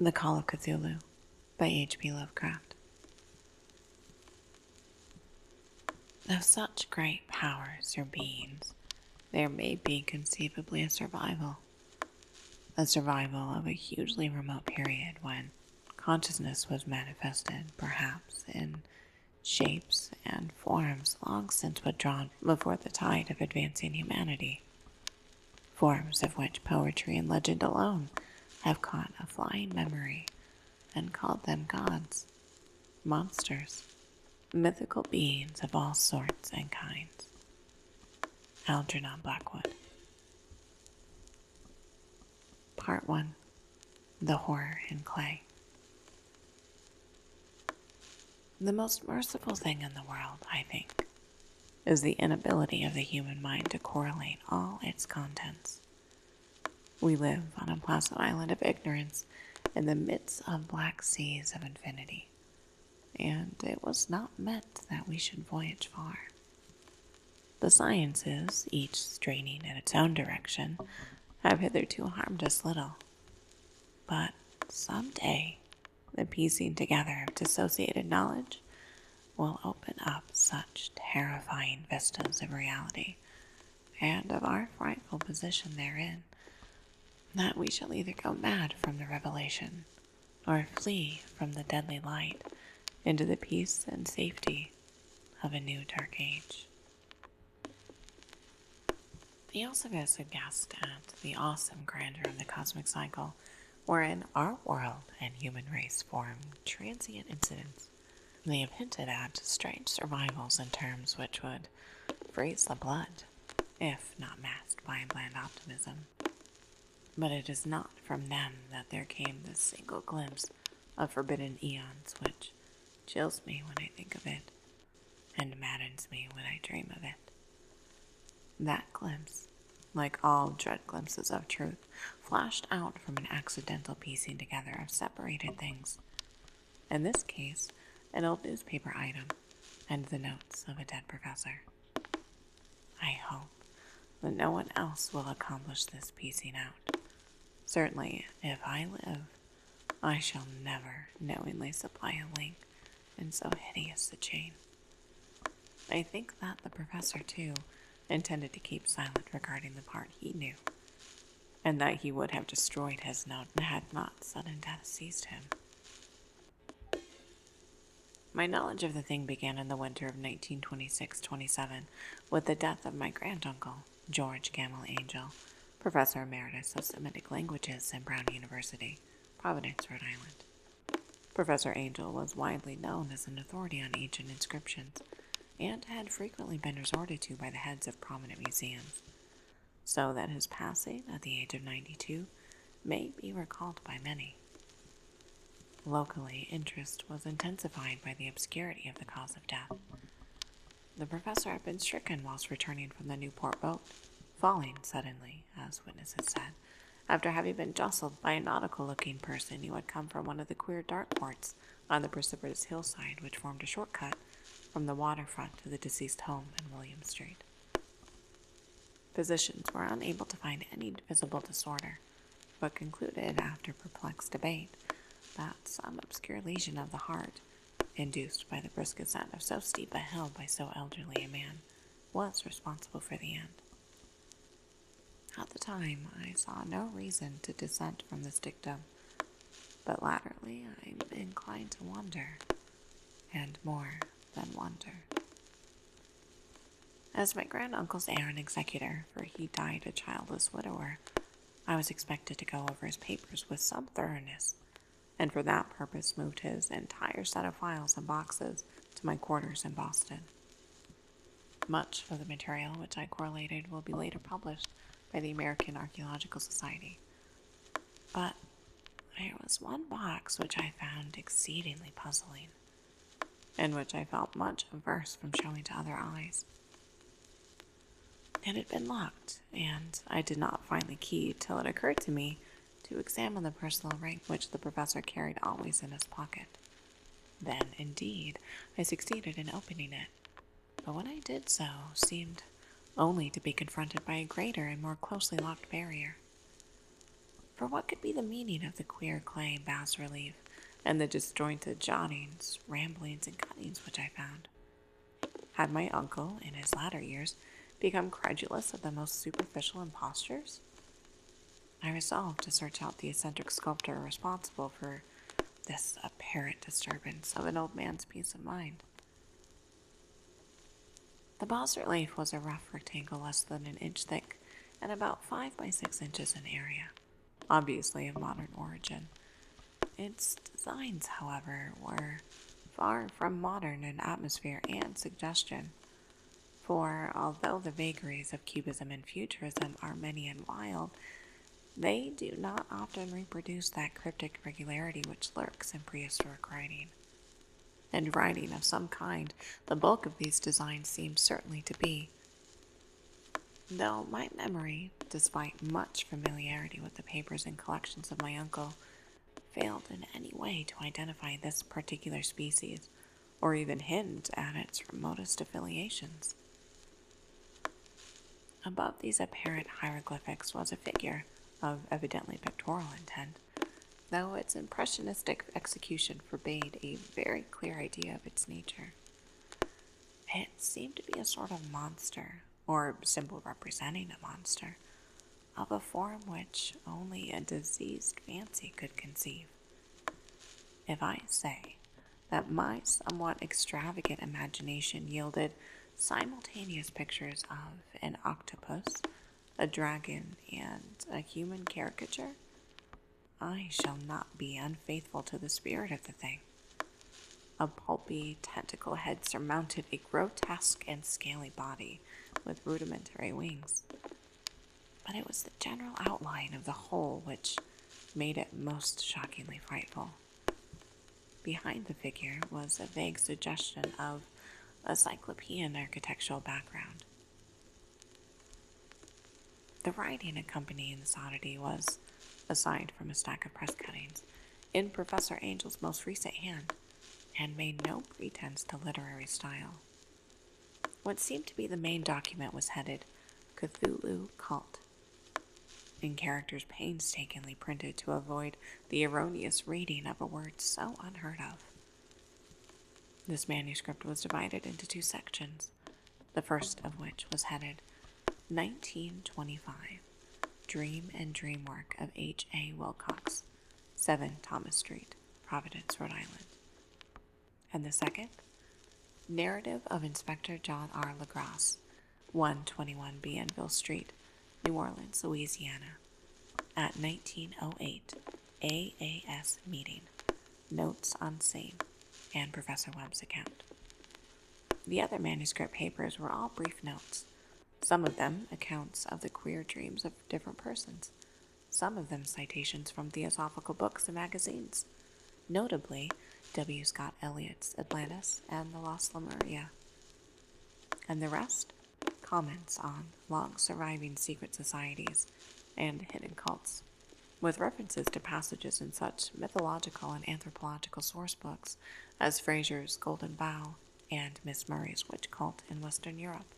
The Call of Cthulhu by H.P. Lovecraft. Of such great powers or beings, there may be conceivably a survival of a hugely remote period when consciousness was manifested, perhaps in shapes and forms long since withdrawn before the tide of advancing humanity, forms of which poetry and legend alone have caught a flying memory and called them gods, monsters, mythical beings of all sorts and kinds. Algernon Blackwood. Part 1. The Horror in Clay. The most merciful thing in the world, I think, is the inability of the human mind to correlate all its contents. We live on a placid island of ignorance in the midst of black seas of infinity, and it was not meant that we should voyage far. The sciences, each straining in its own direction, have hitherto harmed us little. But someday, the piecing together of dissociated knowledge will open up such terrifying vistas of reality and of our frightful position therein, that we shall either go mad from the revelation or flee from the deadly light into the peace and safety of a new dark age. Theosophists had guessed at the awesome grandeur of the cosmic cycle, wherein our world and human race form transient incidents. They have hinted at strange survivals in terms which would freeze the blood, if not masked by bland optimism. But it is not from them that there came this single glimpse of forbidden eons which chills me when I think of it, and maddens me when I dream of it. That glimpse, like all dread glimpses of truth, flashed out from an accidental piecing together of separated things. In this case, an old newspaper item and the notes of a dead professor. I hope that no one else will accomplish this piecing out. Certainly, if I live, I shall never knowingly supply a link in so hideous a chain. I think that the professor, too, intended to keep silent regarding the part he knew, and that he would have destroyed his note had not sudden death seized him. My knowledge of the thing began in the winter of 1926-27 with the death of my granduncle, George Gamble Angel, Professor Emeritus of Semitic Languages at Brown University, Providence, Rhode Island. Professor Angel was widely known as an authority on ancient inscriptions, and had frequently been resorted to by the heads of prominent museums, so that his passing at the age of 92 may be recalled by many. Locally, interest was intensified by the obscurity of the cause of death. The professor had been stricken whilst returning from the Newport boat, falling suddenly, as witnesses said, after having been jostled by a nautical-looking person who had come from one of the queer dark ports on the precipitous hillside which formed a shortcut from the waterfront to the deceased home in William Street. Physicians were unable to find any visible disorder, but concluded, after perplexed debate, that some obscure lesion of the heart, induced by the brisk ascent of so steep a hill by so elderly a man, was responsible for the end. At the time, I saw no reason to dissent from this dictum, but latterly I'm inclined to wonder, and more than wonder. As my granduncle's heir and executor, for he died a childless widower, I was expected to go over his papers with some thoroughness, and for that purpose moved his entire set of files and boxes to my quarters in Boston. Much of the material which I correlated will be later published by the American Archaeological Society. But there was one box which I found exceedingly puzzling, and which I felt much averse from showing to other eyes. It had been locked, and I did not find the key till it occurred to me to examine the personal ring which the professor carried always in his pocket. Then, indeed, I succeeded in opening it, but when I did so, seemed only to be confronted by a greater and more closely locked barrier. For what could be the meaning of the queer clay bas-relief and the disjointed jottings, ramblings, and cuttings which I found? Had my uncle, in his latter years, become credulous of the most superficial impostures? I resolved to search out the eccentric sculptor responsible for this apparent disturbance of an old man's peace of mind. The bas-relief was a rough rectangle less than an inch thick and about 5 by 6 inches in area, obviously of modern origin. Its designs, however, were far from modern in atmosphere and suggestion, for although the vagaries of Cubism and Futurism are many and wild, they do not often reproduce that cryptic regularity which lurks in prehistoric writing. And writing of some kind, the bulk of these designs seemed certainly to be, though my memory, despite much familiarity with the papers and collections of my uncle, failed in any way to identify this particular species, or even hint at its remotest affiliations. Above these apparent hieroglyphics was a figure, of evidently pictorial intent, though its impressionistic execution forbade a very clear idea of its nature. It seemed to be a sort of monster, or symbol representing a monster, of a form which only a diseased fancy could conceive. If I say that my somewhat extravagant imagination yielded simultaneous pictures of an octopus, a dragon, and a human caricature, I shall not be unfaithful to the spirit of the thing. A pulpy, tentacle head surmounted a grotesque and scaly body with rudimentary wings. But it was the general outline of the whole which made it most shockingly frightful. Behind the figure was a vague suggestion of a cyclopean architectural background. The writing accompanying this oddity was, aside from a stack of press cuttings, in Professor Angel's most recent hand, and made no pretense to literary style. What seemed to be the main document was headed Cthulhu Cult, in characters painstakingly printed to avoid the erroneous reading of a word so unheard of. This manuscript was divided into 2 sections, the first of which was headed 1925, Dream and Dream Work of H.A. Wilcox, 7 Thomas Street, Providence, Rhode Island. And the second, Narrative of Inspector John R. LaGrasse, 121 Bienville Street, New Orleans, Louisiana, at 1908 AAS meeting, notes on same, and Professor Webb's account. The other manuscript papers were all brief notes, some of them accounts of the queer dreams of different persons, some of them citations from theosophical books and magazines, notably W. Scott Eliot's Atlantis and the Lost Lemuria, and the rest, comments on long-surviving secret societies and hidden cults, with references to passages in such mythological and anthropological source books as Fraser's Golden Bough and Miss Murray's Witch Cult in Western Europe.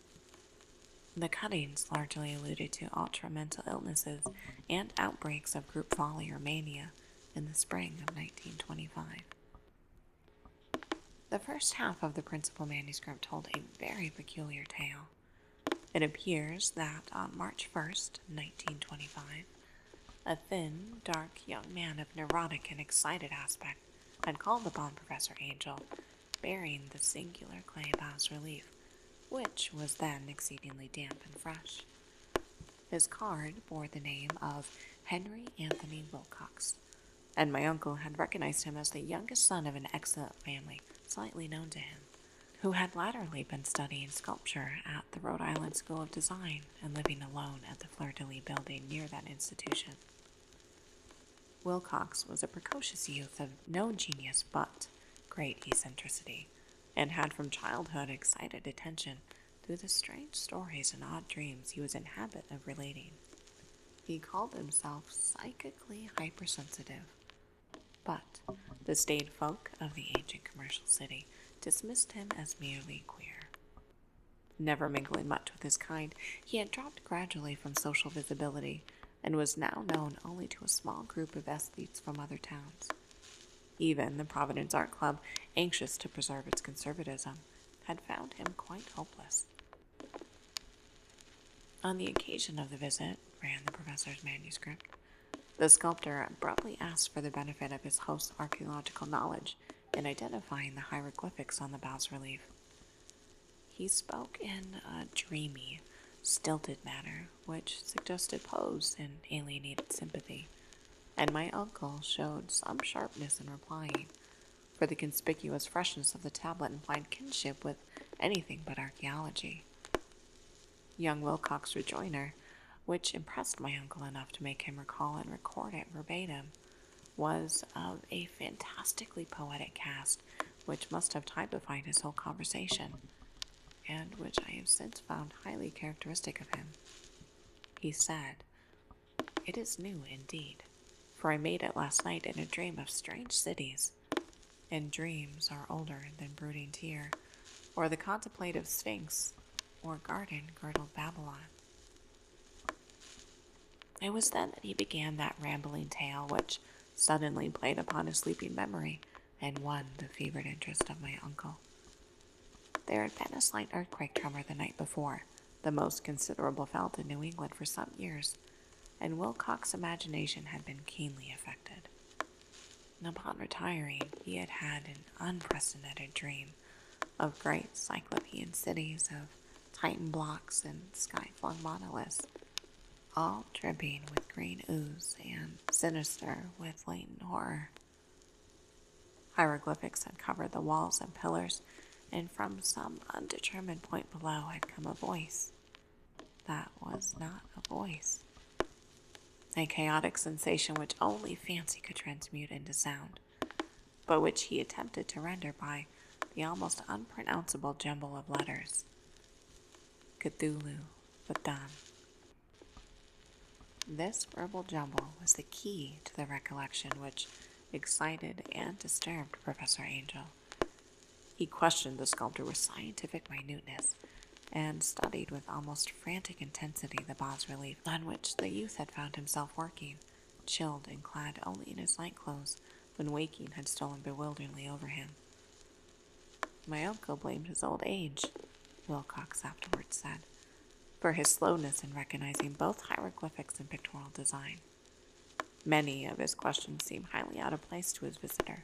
The cuttings largely alluded to ultra-mental illnesses and outbreaks of group folly or mania in the spring of 1925. The first half of the principal manuscript told a very peculiar tale. It appears that on March 1st, 1925, a thin, dark young man of neurotic and excited aspect had called upon Professor Angel, bearing the singular clay bas-relief, which was then exceedingly damp and fresh. His card bore the name of Henry Anthony Wilcox, and my uncle had recognized him as the youngest son of an excellent family slightly known to him, who had latterly been studying sculpture at the Rhode Island School of Design and living alone at the Fleur-de-Lis building near that institution. Wilcox was a precocious youth of no genius but great eccentricity, and had from childhood excited attention through the strange stories and odd dreams he was in habit of relating. He called himself psychically hypersensitive, but the staid folk of the ancient commercial city dismissed him as merely queer. Never mingling much with his kind, he had dropped gradually from social visibility, and was now known only to a small group of aesthetes from other towns. Even the Providence Art Club, anxious to preserve its conservatism, had found him quite hopeless. On the occasion of the visit, ran the professor's manuscript, the sculptor abruptly asked for the benefit of his host's archaeological knowledge in identifying the hieroglyphics on the bas-relief. He spoke in a dreamy, stilted manner, which suggested pose and alienated sympathy, and my uncle showed some sharpness in replying, for the conspicuous freshness of the tablet implied kinship with anything but archaeology. Young Wilcox's rejoinder, which impressed my uncle enough to make him recall and record it verbatim, was of a fantastically poetic cast, which must have typified his whole conversation, and which I have since found highly characteristic of him. He said, "It is new indeed, for I made it last night in a dream of strange cities, and dreams are older than brooding tear, or the contemplative sphinx, or garden-girdled Babylon." It was then that he began that rambling tale which suddenly played upon his sleeping memory and won the fevered interest of my uncle. There had been a slight earthquake tremor the night before, the most considerable felt in New England for some years, and Wilcox's imagination had been keenly affected. Upon retiring, he had had an unprecedented dream of great cyclopean cities, of Titan blocks and sky-flung monoliths, all dripping with green ooze and sinister with latent horror. Hieroglyphics had covered the walls and pillars, and from some undetermined point below had come a voice that was not a voice, a chaotic sensation which only fancy could transmute into sound, but which he attempted to render by the almost unpronounceable jumble of letters: Cthulhu, Badam. This verbal jumble was the key to the recollection which excited and disturbed Professor Angel. He questioned the sculptor with scientific minuteness, and studied with almost frantic intensity the bas-relief on which the youth had found himself working, chilled and clad only in his night-clothes, when waking had stolen bewilderingly over him. My uncle blamed his old age, Wilcox afterwards said, for his slowness in recognizing both hieroglyphics and pictorial design. Many of his questions seemed highly out of place to his visitor,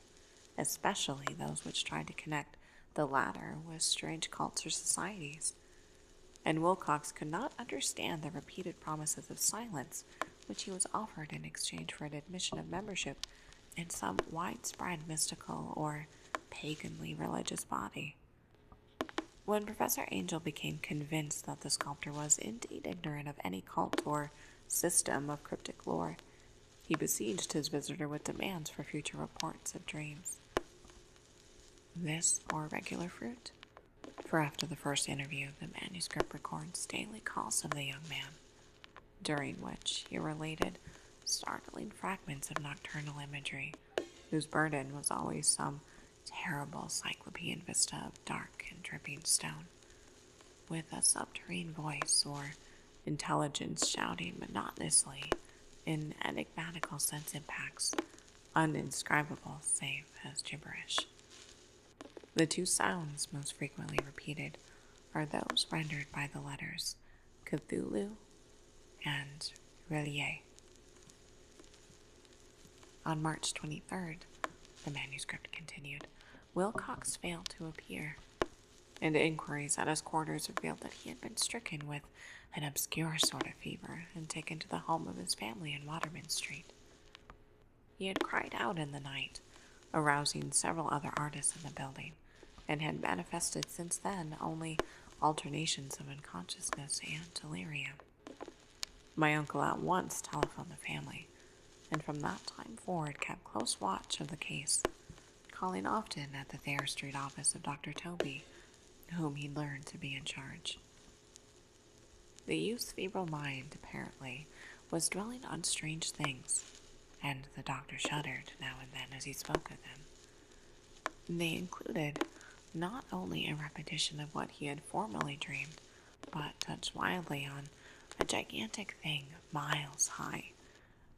especially those which tried to connect the latter with strange cults or societies, and Wilcox could not understand the repeated promises of silence which he was offered in exchange for an admission of membership in some widespread mystical or paganly religious body. When Professor Angel became convinced that the sculptor was indeed ignorant of any cult or system of cryptic lore, he besieged his visitor with demands for future reports of dreams. This bore regular fruit, for after the first interview, the manuscript records daily calls of the young man, during which he related startling fragments of nocturnal imagery, whose burden was always some terrible cyclopean vista of dark and dripping stone, with a subterranean voice or intelligence shouting monotonously in enigmatical sense impacts, uninscribable save as gibberish. The two sounds most frequently repeated are those rendered by the letters Cthulhu and Relier. On March 23rd, the manuscript continued, Wilcox failed to appear, and inquiries at his quarters revealed that he had been stricken with an obscure sort of fever and taken to the home of his family in Waterman Street. He had cried out in the night, arousing several other artists in the building, and had manifested since then only alternations of unconsciousness and delirium. My uncle at once telephoned the family, and from that time forward kept close watch of the case, calling often at the Thayer Street office of Dr. Toby, whom he learned to be in charge. The youth's febrile mind, apparently, was dwelling on strange things, and the doctor shuddered now and then as he spoke of them. They included not only a repetition of what he had formerly dreamed, but touched wildly on a gigantic thing miles high,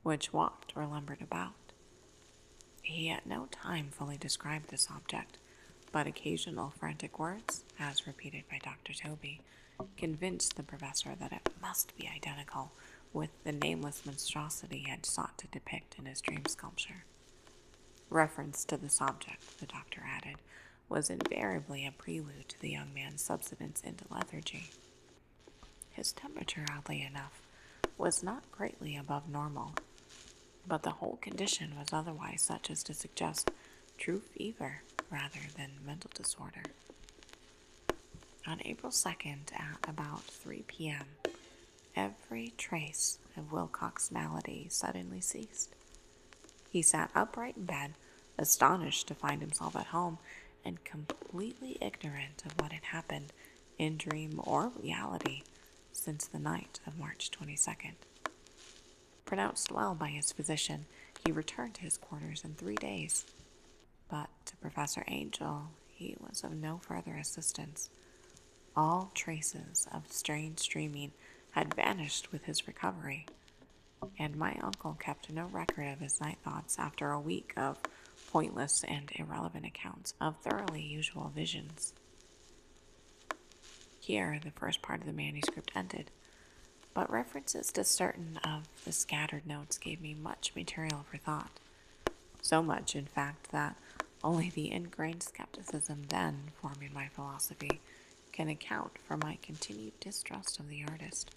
which walked or lumbered about. He at no time fully described this object, but occasional frantic words, as repeated by Dr. Toby, convinced the professor that it must be identical with the nameless monstrosity he had sought to depict in his dream sculpture. Reference to this object, the doctor added, was invariably a prelude to the young man's subsidence into lethargy. His temperature, oddly enough, was not greatly above normal, but the whole condition was otherwise such as to suggest true fever rather than mental disorder. On April 2nd at about 3 p.m., every trace of Wilcox's malady suddenly ceased. He sat upright in bed, astonished to find himself at home, and completely ignorant of what had happened in dream or reality since the night of March 22nd. Pronounced well by his physician, he returned to his quarters in 3 days. But to Professor Angel, he was of no further assistance. All traces of strange dreaming had vanished with his recovery, and my uncle kept no record of his night thoughts after a week of pointless and irrelevant accounts of thoroughly usual visions. Here the first part of the manuscript ended, but references to certain of the scattered notes gave me much material for thought. So much, in fact, that only the ingrained skepticism then forming my philosophy can account for my continued distrust of the artist.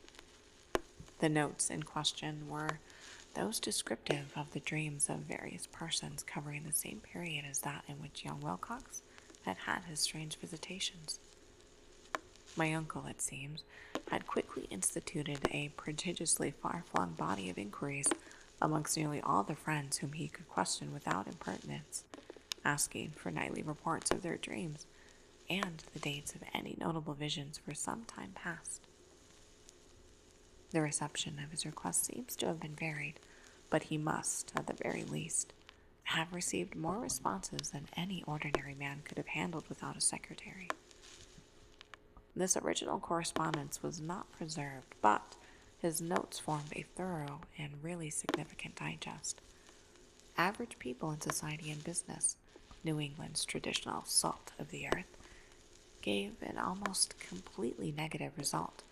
The notes in question were those descriptive of the dreams of various persons covering the same period as that in which young Wilcox had had his strange visitations. My uncle, it seems, had quickly instituted a prodigiously far-flung body of inquiries amongst nearly all the friends whom he could question without impertinence, asking for nightly reports of their dreams and the dates of any notable visions for some time past. The reception of his request seems to have been varied, but he must, at the very least, have received more responses than any ordinary man could have handled without a secretary. This original correspondence was not preserved, but his notes formed a thorough and really significant digest. Average people in society and business, New England's traditional salt of the earth, gave an almost completely negative result,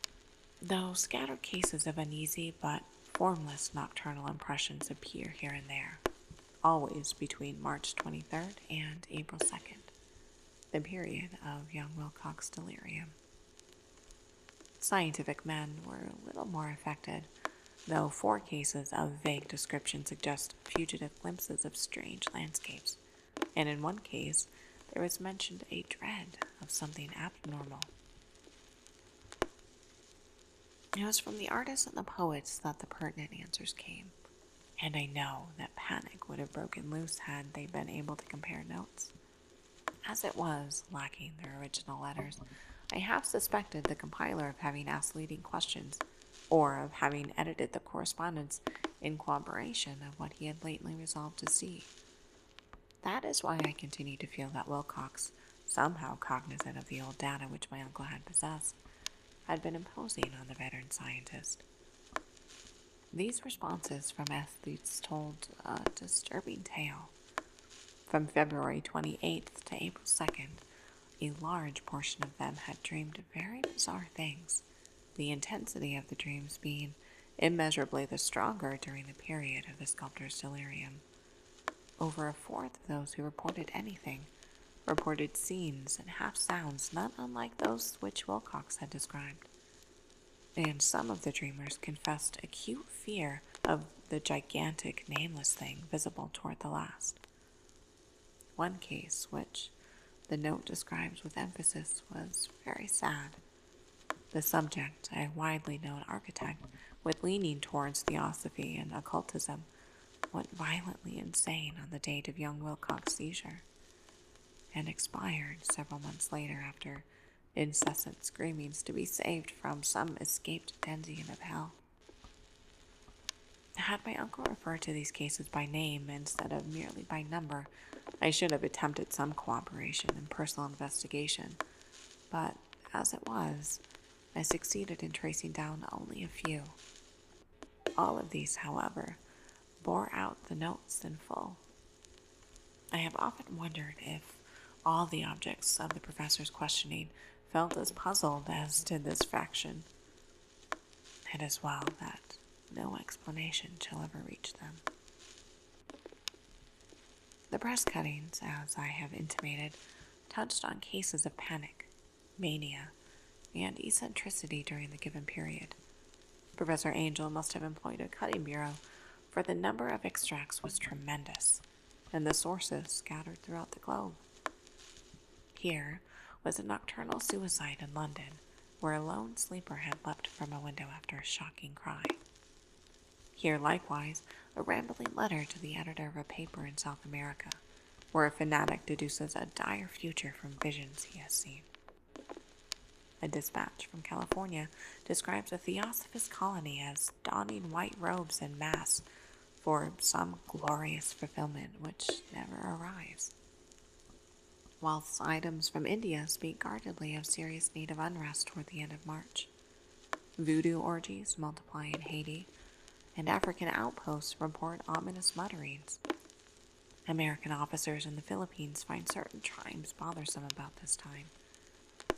though scattered cases of uneasy but formless nocturnal impressions appear here and there, always between March 23rd and April 2nd, the period of young Wilcox's delirium. Scientific men were a little more affected, though 4 cases of vague description suggest fugitive glimpses of strange landscapes, and in one case there was mentioned a dread of something abnormal. It was from the artists and the poets that the pertinent answers came, and I know that panic would have broken loose had they been able to compare notes. As it was, lacking their original letters, I half suspected the compiler of having asked leading questions, or of having edited the correspondence in corroboration of what he had lately resolved to see. That is why I continue to feel that Wilcox, somehow cognizant of the old data which my uncle had possessed, had been imposing on the veteran scientist. These responses from athletes told a disturbing tale. From February 28th to April 2nd, a large portion of them had dreamed very bizarre things, the intensity of the dreams being immeasurably the stronger during the period of the sculptor's delirium. Over a fourth of those who reported anything reported scenes and half-sounds not unlike those which Wilcox had described. And some of the dreamers confessed acute fear of the gigantic, nameless thing visible toward the last. One case, which the note describes with emphasis, was very sad. The subject, a widely known architect, with leaning towards theosophy and occultism, went violently insane on the date of young Wilcox's seizure, and expired several months later after incessant screamings to be saved from some escaped denizens of hell. Had my uncle referred to these cases by name instead of merely by number, I should have attempted some cooperation and personal investigation, but as it was, I succeeded in tracing down only a few. All of these, however, bore out the notes in full. I have often wondered if all the objects of the professor's questioning felt as puzzled as did this fraction. It is well that no explanation shall ever reach them. The press cuttings, as I have intimated, touched on cases of panic, mania, and eccentricity during the given period. Professor Angel must have employed a cutting bureau, for the number of extracts was tremendous, and the sources scattered throughout the globe. Here was a nocturnal suicide in London, where a lone sleeper had leapt from a window after a shocking cry. Here, likewise, a rambling letter to the editor of a paper in South America, where a fanatic deduces a dire future from visions he has seen. A dispatch from California describes a theosophist colony as donning white robes en masse for some glorious fulfillment which never arrives, whilst items from India speak guardedly of serious need of unrest toward the end of March. Voodoo orgies multiply in Haiti, and African outposts report ominous mutterings. American officers in the Philippines find certain tribes bothersome about this time,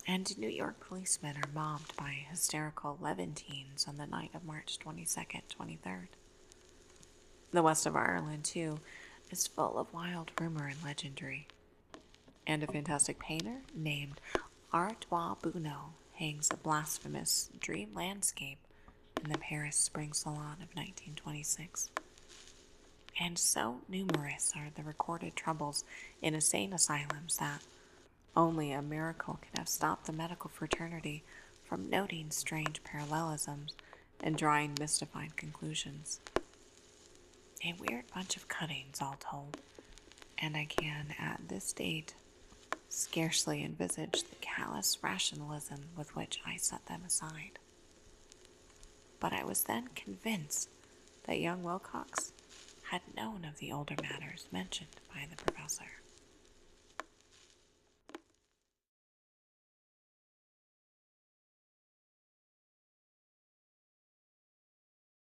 and New York policemen are mobbed by hysterical Levantines on the night of March 22nd, 23rd. The west of Ireland, too, is full of wild rumor and legendary, and a fantastic painter named Artois Buneau hangs a blasphemous dream landscape in the Paris Spring Salon of 1926. And so numerous are the recorded troubles in insane asylums that only a miracle can have stopped the medical fraternity from noting strange parallelisms and drawing mystified conclusions. A weird bunch of cuttings, all told, and I can, at this date, scarcely envisage the callous rationalism with which I set them aside. But I was then convinced that young Wilcox had known of the older matters mentioned by the professor.